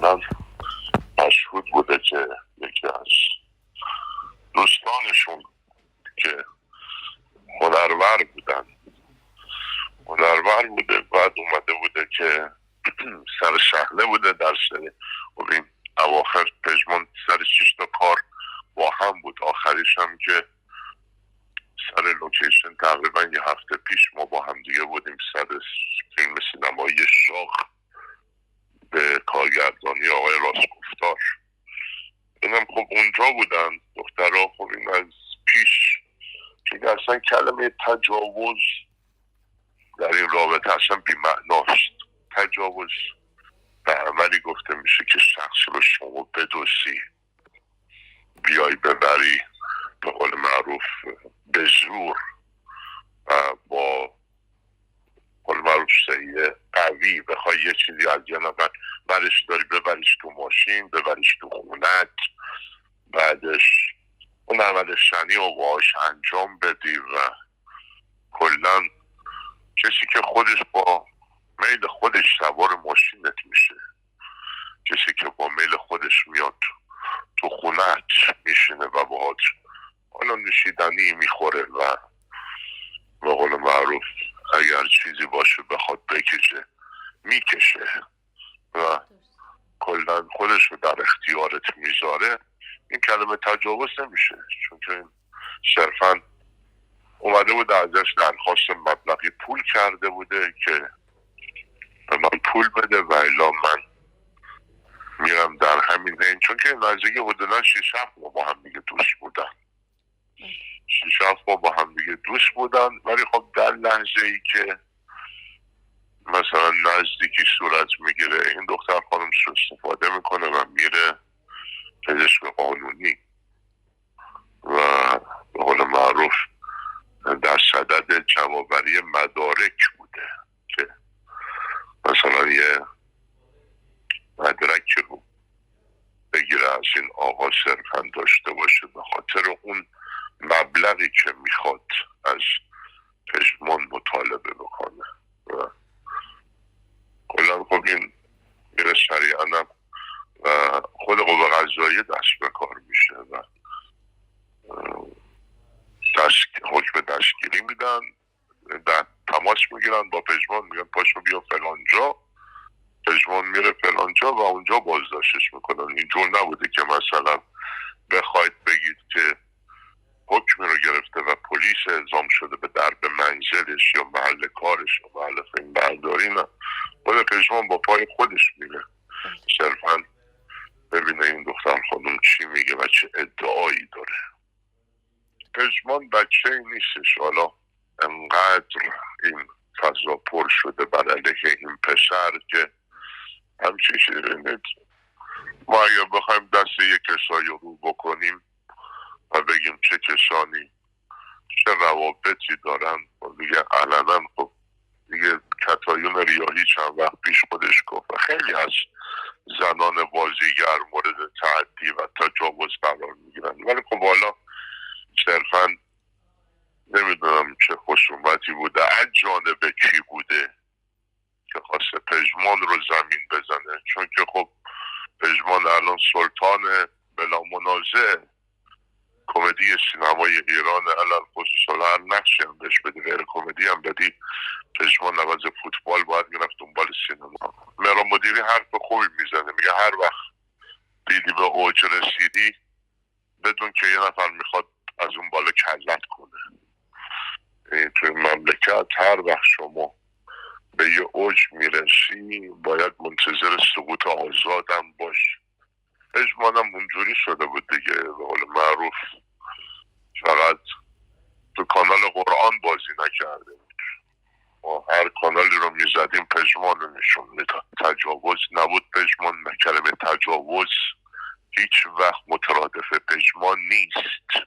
احتمالا مشهود بوده که یکی از دوستانشون که هنرور بوده بعد اومده بوده که سر شهله بوده در سر این اواخر پژمان سر 6 تا کار با هم بود. آخریش هم که سر لوکیشن تقریبا یه هفته پیش ما با هم دیگه بودیم سر فیلم سینمایی شاخ به کارگردانی آقای راستگفتار. اینم خب اونجا بودن دخترها. خب این از پیش که اصلا کلمه تجاوز در این رابطه اصلا بی‌معناست. تجاوز به عملی گفته میشه که شخصی رو شما بدوسی، بیای ببری، به قول معروف به زور و با قول معروف سعی قوی بخوای یه چیزی از یه نفر برش داری ببریش تو ماشین، ببریش تو خونت، بعدش اون عمل شنی و باهاش انجام بدی و کلا کسی که خودش با میل خودش سوار ماشینت میشه، کسی که با میل خودش میاد تو خونت میشینه و باهات حالا نوشیدنی میخوره و به قول معروف اگر چیزی باشه بخواد بکشه میکشه و کلا خودش رو در اختیارت میذاره، این کلمه تجاوز نمیشه. چون که صرفا اومده بود ازش درخواست مبلغی پول کرده بوده که من پول بده و الا من میرم در همین این. چون که نزدیک حدودا 6-7 ماه با هم دیگه دوست بودن 6-7 ماه با هم دیگه دوست بودن ولی خب در لحظه ای که مثلا نزدیکی صورت میگیره این دختر خانم سو استفاده میکنه و میره پزشک قانونی و به قول معروف در صدد جمع‌آوری مدارک بوده که مثلا یه مدرک رو بگیره از این آقا صرفا داشته باشه به خاطر اون مبلغی که میخواد از پژمان مطالبه بکنه و کلا خب این میره سریعا و خود قوه قضاییه دست به کار میشه و حکم دستگیری میدن، در تماس میگیرن با پژمان، میگن پاشو بیا فلانجا. پژمان میره فلانجا و اونجا بازداشتش میکنن. اینجور نبوده که مثلا بخواید بگید که حکم رو گرفته و پلیس اعزام شده به درب منزلش یا محل کارش یا محل فیلم برداری. نه، خود پژمان با پای خودش میره صرفا ببینه این دختر خانم چی میگه و چه ادعایی داره. پژمان بچه ای نیستش. حالا انقدر این فضا پر شده بر علیه این پسر که همچی شیرینید ما اگر بخوایم دست یک کسایی رو بکنیم و بگیم چه کسانی چه روابطی دارن و دیگه علنا خب دیگه کتایون ریاهی چند وقت پیش خودش گفت و خیلی از زنان بازیگر مورد تعدی و تجاوز قرار میگیرن. ولی خب حالا صرفا نمیدونم چه خصومتی بوده از جانب کی بوده که خواسته پژمان رو زمین بزنه. چون که خب پژمان الان سلطان بلا منازع کمدی سینمای ایران، علل خصوص هر نقشی هم بهش بدی غیر کمدی هم بدی پژمان عوض فوتبال باید میرفت دنبال سینما. مهران مدیری حرف خوبی میزنه، میگه هر وقت دیدی به اوج رسیدی بدون که یه نفر میخواد از اون بالا کلت کنه. توی مملکت هر وقت شما به یه اوج میرسی باید منتظر سقوط آزادم باش. پژمانم اونجوری شده بود دیگه، به قول معروف فقط تو کانال قرآن بازی نکرده بود. ما هر کانالی رو میزدیم پژمان رو نشون میداد. تجاوز نبود پژمان. کلمه تجاوز هیچ وقت مترادف پژمان نیست.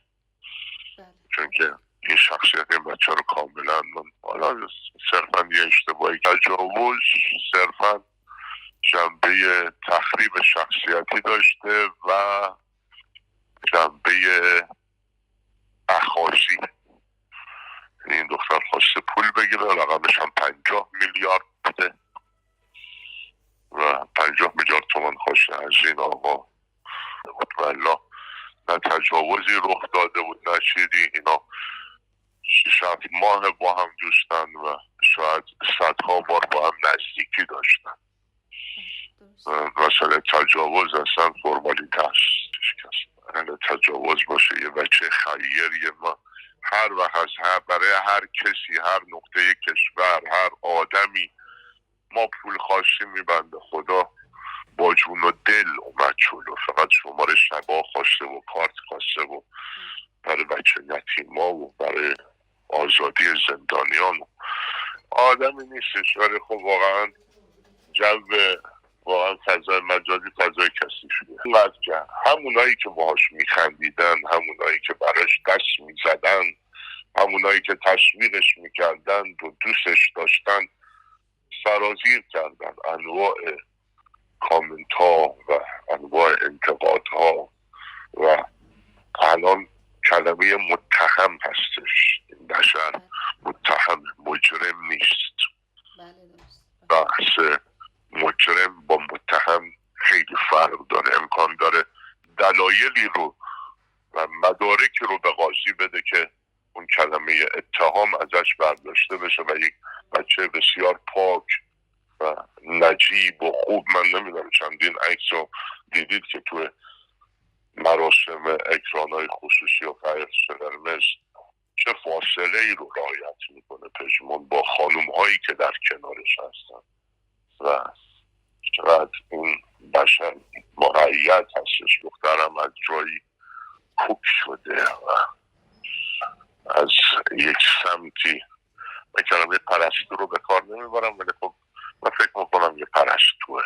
چون که این شخصیت این بچه رو کاملا حالا صرفا یه اشتباهی. تجاوز صرفا جنبه تخریب شخصیتی داشته و جنبه اخاذی. این دختر خواسته پول بگیره، رقمش هم 50 میلیارد بوده و 50 میلیارد تومان باشه از این آقا. والله نه تجاوزی رخ داده بود نه چیزی. اینا 6-7 ماه با هم دوستن و شاید صدها بار با هم نزدیکی داشتن. مثلا تجاوز اصلا فرمالیته است. تجاوز باشه یه بچه خیریه. ما هر وقت هست برای هر کسی، هر نقطه کشور، هر آدمی ما پول خواستیم میبنده خدا با جون و دل اومد جلو. فقط شماره شبا خواسته و کارت خواسته و برای بچه یتیما و برای آزادی زندانیان آدمی نیستش. ولی خب واقعا جو واقعا فضای مجازی فضای کسی شده. اینقدر که همونایی که باهاش میخندیدن، همونایی که براش دست میزدن، همونایی که تشویقش میکردن و دوستش داشتن سرازیر کردن انواع کامنت ها و انواع انتقاد ها و الان کلمه متهم هستش. این بشر متهم مجرم نیست. بحث مجرم با متهم خیلی فرق داره. امکان داره دلایلی رو و مدارکی رو به قاضی بده که اون کلمه اتهام ازش برداشته بشه و یک بچه بسیار پاک و نجیب و خوب، من نمیدونم چندین عکس رو دیدید که توی مراسم اکرانهای خصوصی و قرص قرمز چه فاصله ای رو رعایت میکنه پژمان با خانوم هایی که در کنارش هستن و چقدر این بشر مقید هستش. دخترم از جایی کوک شده و از یک سمتی من کلمه پرستو رو به کار نمیبرم ولی خب من فکر میکنم یه پرستوه.